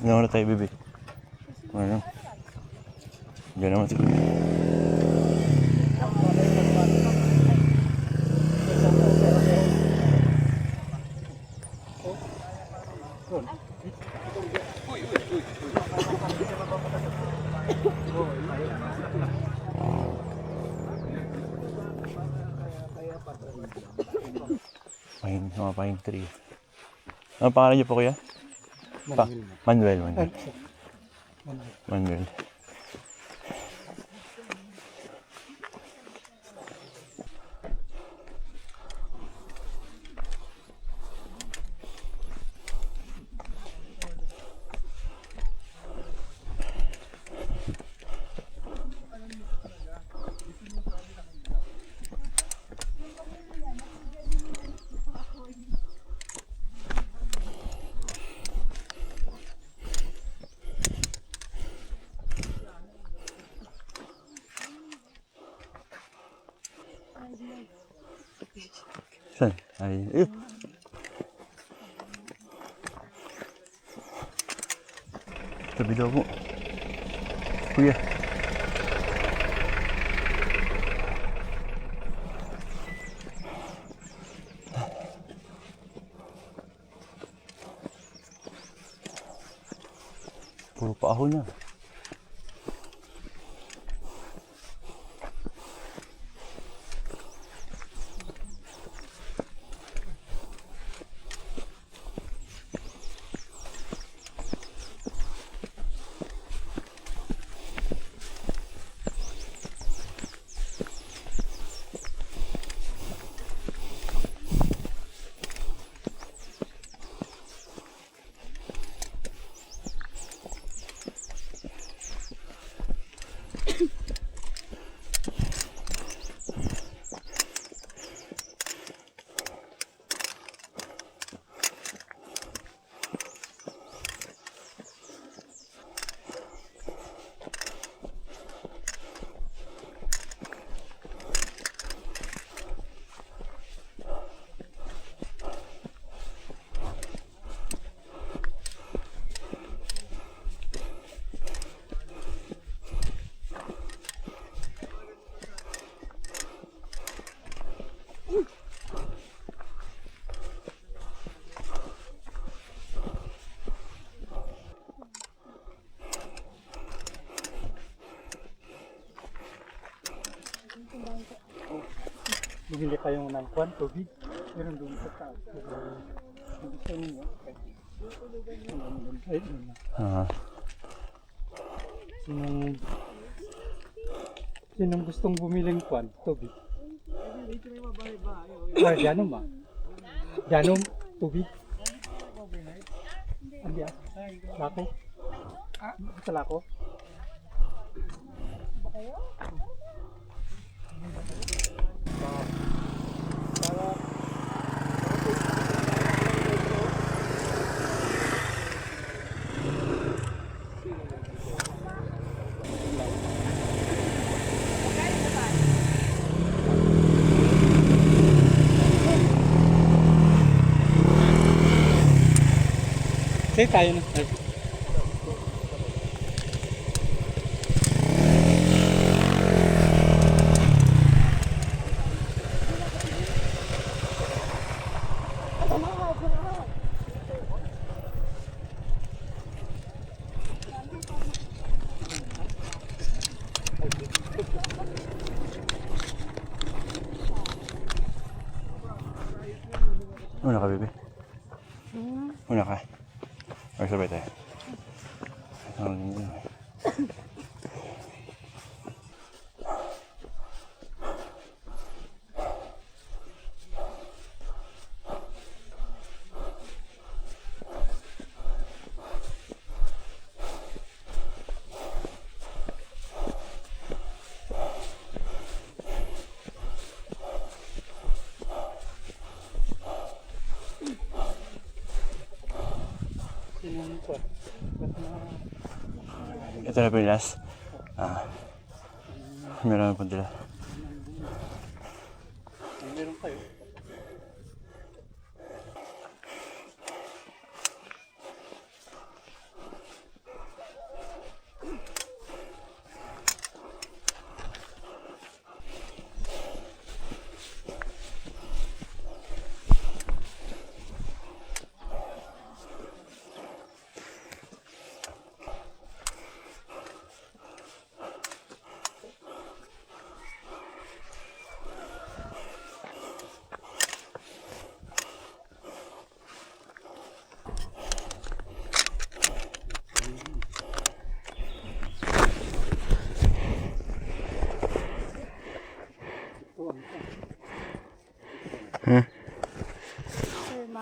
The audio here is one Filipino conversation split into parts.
Ano na tayo, baby? Ano? Diyan naman siguro. Mga pine tree. Ano pangalan niyo po, kuya? Manuel. Manuel. Saan? Ay, tabi daw mo. Kuya. Puro paahon na. Bumili kayong ng kwan, tubig. Meron doon sa taas. Gusto ninyo? Ay, sinong gustong bumiling kwan, tubig? Ay, diyan ba? Diyan tubig? Andi ah. Lako? Sa lako? Say tayo na. Una ka, baby? Una ka. Or sabay tayo. Ito na Pinas. Meron na po nila. Meron kayo.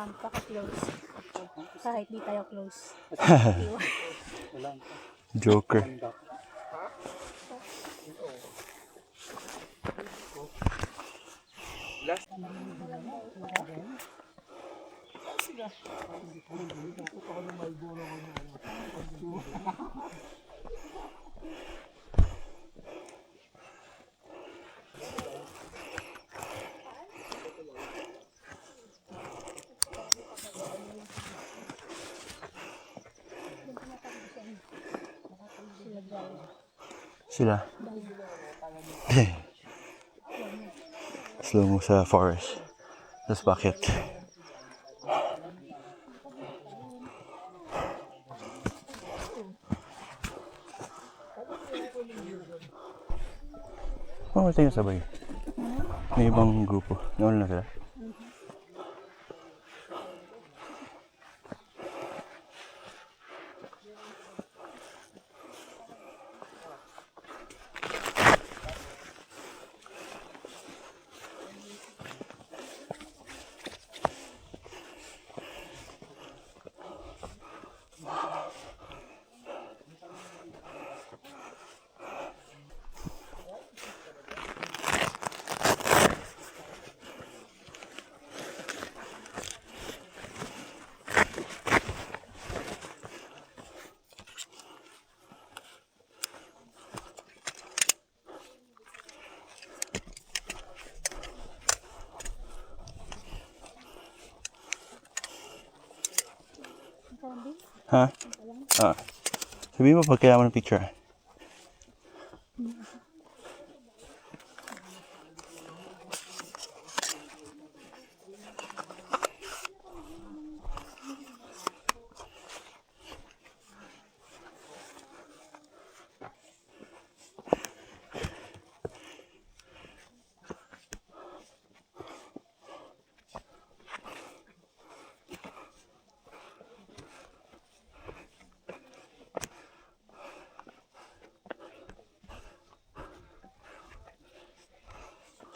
magpaka-close. Kahit di tayo close. Wala. Joker. Sila. Slow mo sa forest. Tapos bakit? Oh, tayo sabay. May ibang grupo. Nauna na sila. Ha? Ah. Sabihin mo pag kailangan mo ng picture.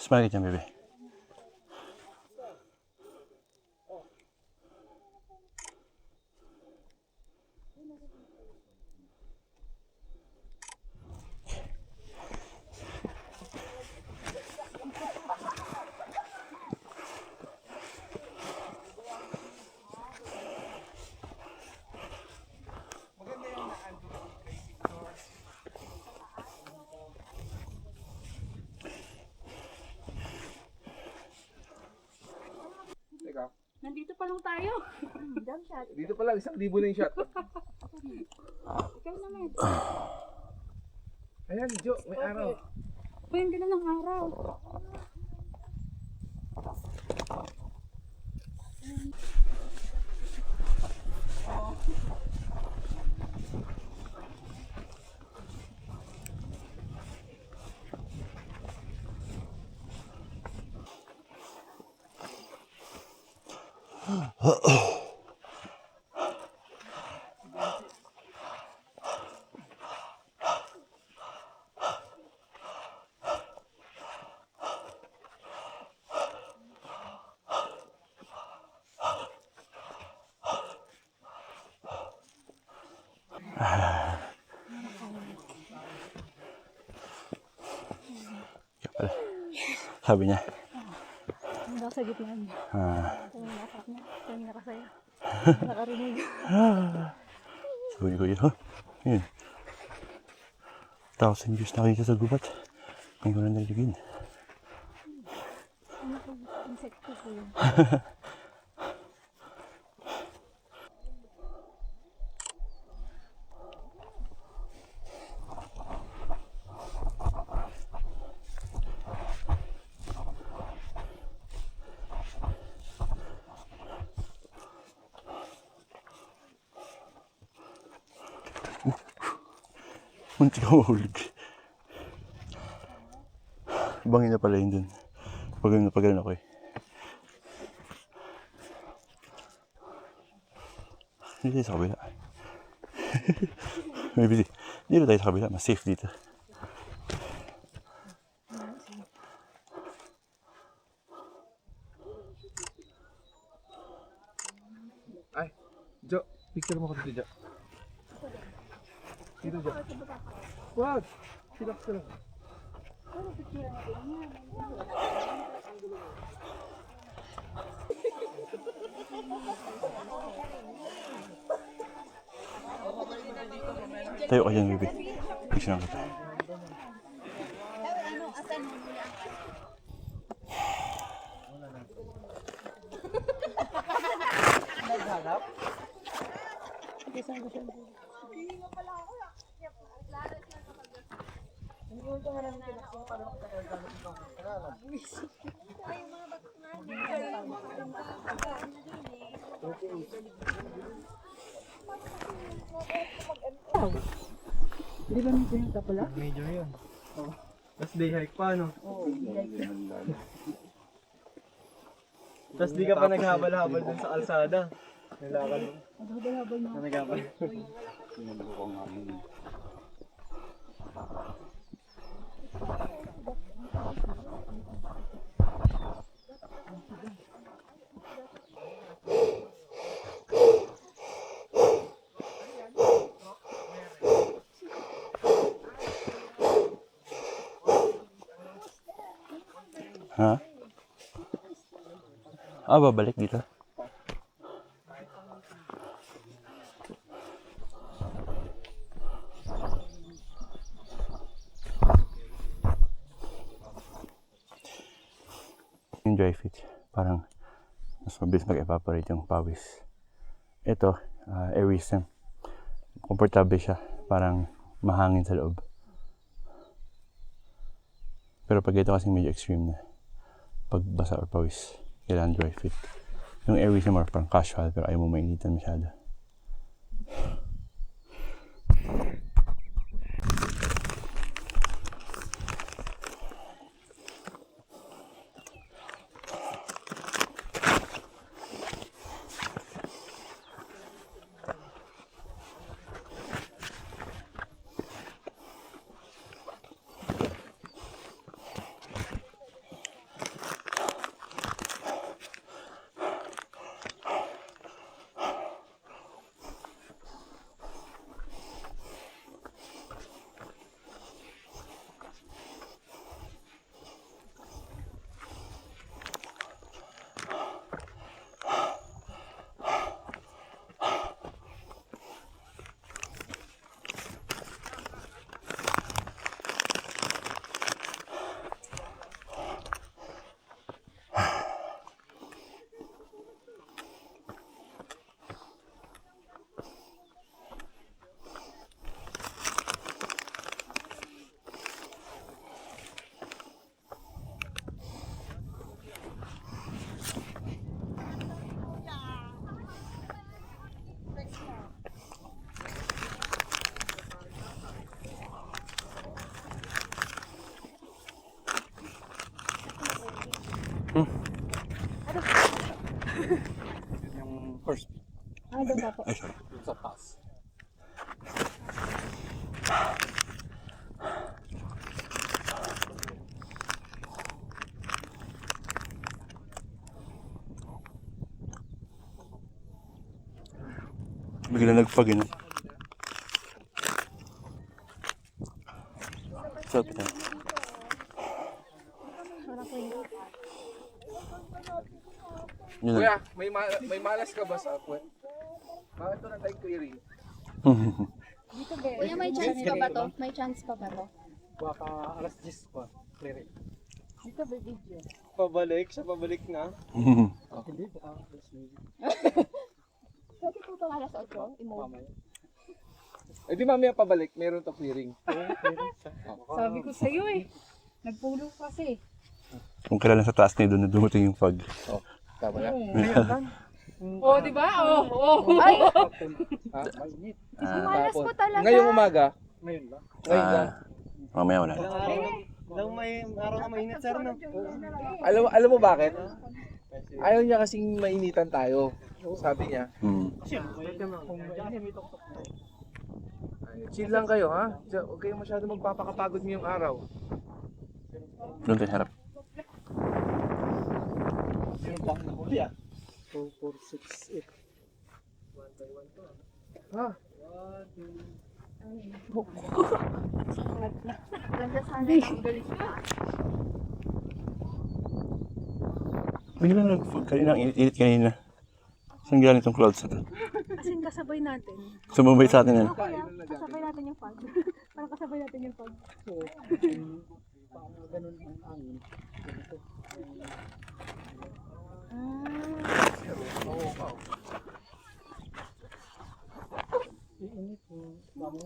Smile ka dyan, bebe. Nandito pa lang tayo. Jump shot. Dito pa lang, 1,000 na yung shot. Ikaw naman. Ayan, Jo, may araw. Pwede na ng araw. Sabi niya. Hanggang sa gitna niya. Kung nakakap niya, kung nakasaya. Nakarinig. Sabi ko yun, ha? Yun. 1,000 views nakita sa gubat. Ngayon ko na naligin. Ano po, insekto po yun. Munti ka mahulog. Bangin na pala yun dun. Pagalan ako eh. Hindi tayo sa kabila. Maybe dito tayo sa kabila. Mas safe dito. Jo, picture mo ko dito, Jo. Dito, Jo. Wag! Silap ka lang. Tayo ka dyan, baby. Picture lang kita. Hindi ba nito yung kapala? Medyo yun. Tapos day hike pa, no? Tapos di ka pa naghabal-habal dun sa kalsada. Nilakal mo. Habal-habal na. Naghabal. Ha? Ah, babalik dito. Yung dry fit, parang mas mabilis mag-evaporate yung pawis. Ito, air system. Komportable siya, parang mahangin sa loob. Pero pag ito kasi medyo extreme na, pag basa or pawis, kailangan dry fit. Yung air system or parang casual, pero ayaw mo mainitan masyado. Yung first Doon pa po. Ay, sorry. sa pass. Bigla nagpag-inom. Sarap ito. Parang ko yun. Yun Kuya, lang. may malas ka ba sa puwet? Bakit ito na tayo clearing? Kuya, may chance pa ba to? May chance pa ba to? Baka alas 10 pa. Clear. Dito ba video? Pabalik, siya pabalik na. Hindi ba? Alas 9. Pwede po ito alas 8? Imo. Eh di mamaya pabalik, meron to clearing. Sabi ko sa'yo eh. Nagpulo kasi. Kung kailan sa taas na doon na dumating yung fog. Tama na? Oh, di ba? Oh. Ay! Mainit. Malas po talaga. Ngayong umaga, Ngayon ba? ngayon lang. Mamaya wala. Ilang araw na mainit, sir, no? Alam mo bakit? Ayaw niya kasing mainitan tayo. Sabi niya. Chill lang kayo, ha? Huwag kayo masyado magpapakapagod ngayong araw. Doon tayo harap. Yung bang na huli, 2, 4, 6, 8. Ganda sana ng galing. Biglang kanina, ang init kanina. Saan galing itong clouds na to? Kasi kasabay natin. Sumabay sa atin yan. Kaya, kasabay natin yung fog. Parang kasabay natin yung fog. Ganun ang angin. Ganito. Iinit yung dami.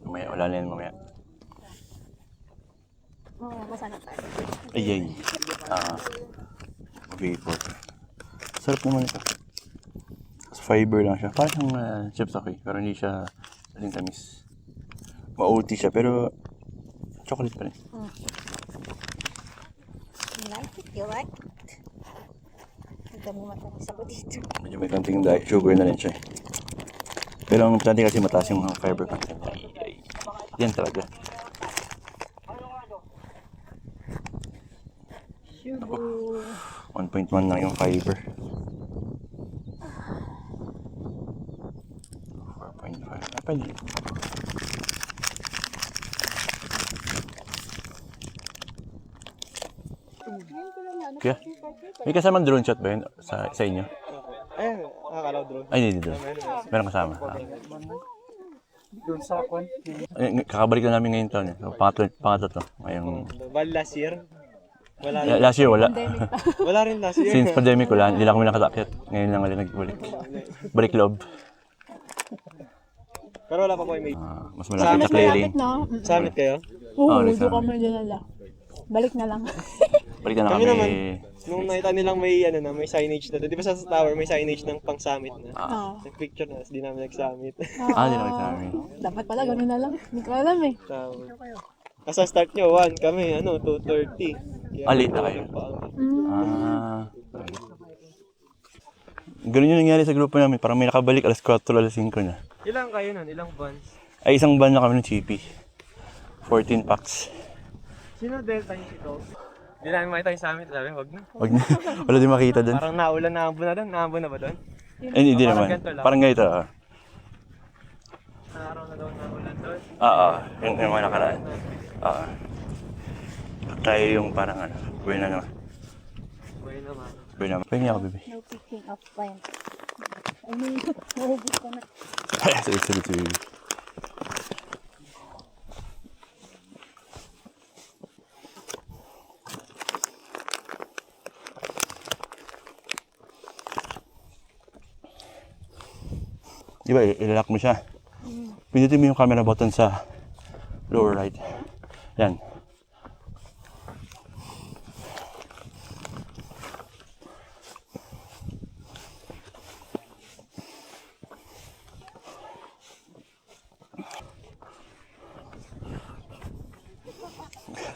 Mamaya, wala na yan mamaya. Mamaya, masana tayo. Ayay. Vapor. Sarap naman ito. Tapos fiber lang siya. Parang chips okay, pero hindi siya kasing tamis. Ma-OT siya, pero chocolate pa rin. You like it? You like it? Ito mo matamis ako dito. Medyo may kanting sugar na rin siya. Pero ang importante kasi mataas yung mga fiber content. Ay. Yan talaga. Ako, 1.1 lang yung fiber. 4.5. Ah, pwede. Kaya, may kasamang drone shot ba yun sa inyo? Ayun, nakakalaw drone. Ay, hindi drone. Meron kasama. Doon sa kwan. Kakabalik na namin ngayon taon. So, pangatlo to. Ngayong, Bali last year? Wala last year wala. Wala rin last year. Since pandemic wala, hindi lang kami nakasakit. Ngayon lang ulit nagbalik. Balik loob. Pero wala pa po yung may... Mas malapit sa clearing. No? Summit kayo? Oo, ulit doon na. kami dinala. Balik na lang. Balik na Kami kami. naman. Nung nakita nilang may, may signage na. Di ba sa tower may signage ng pang summit na? Oo. Nag-picture na, di namin nag-summit. Di na sa amin. Dapat pala gano'n na lang. Hindi ko alam eh. Kasi start nyo, 1, kami, 2:30. Late na kayo. Mm. Ganun yung nangyari sa grupo namin. Parang may nakabalik alas 4, alas 5 na. Ilang kayo nun? Ilang buns? Ay, isang ban na kami ng chippy. 14 packs. Sino Delta yung ito? Hindi namin makita yung summit, sabi, wag na. Wag na. Wala din makita doon. Parang naulan, naambon na doon. Naambon na ba doon? Hindi Parang naman. ganito lang. Parang ganito. Araw na daw naulan doon. Yung mga nakaraan. Tayo yung parang buena naman. Buhay naman. Buena naman. Pwede ako, bebe. No picking of plants. I mean, nahubos ko na. Sige. Di ba, ilalak mo siya. Pindutin mo yung camera button sa lower right. Yan.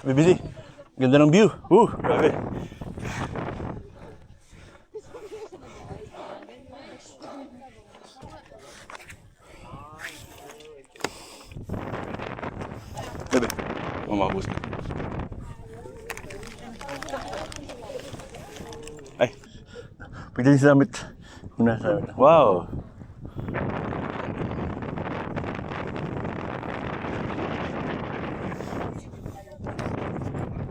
Bibisi. Ganda ng view. Grabe. Bebe, mamabus ka. Ay, pagdating sa summit. Wow!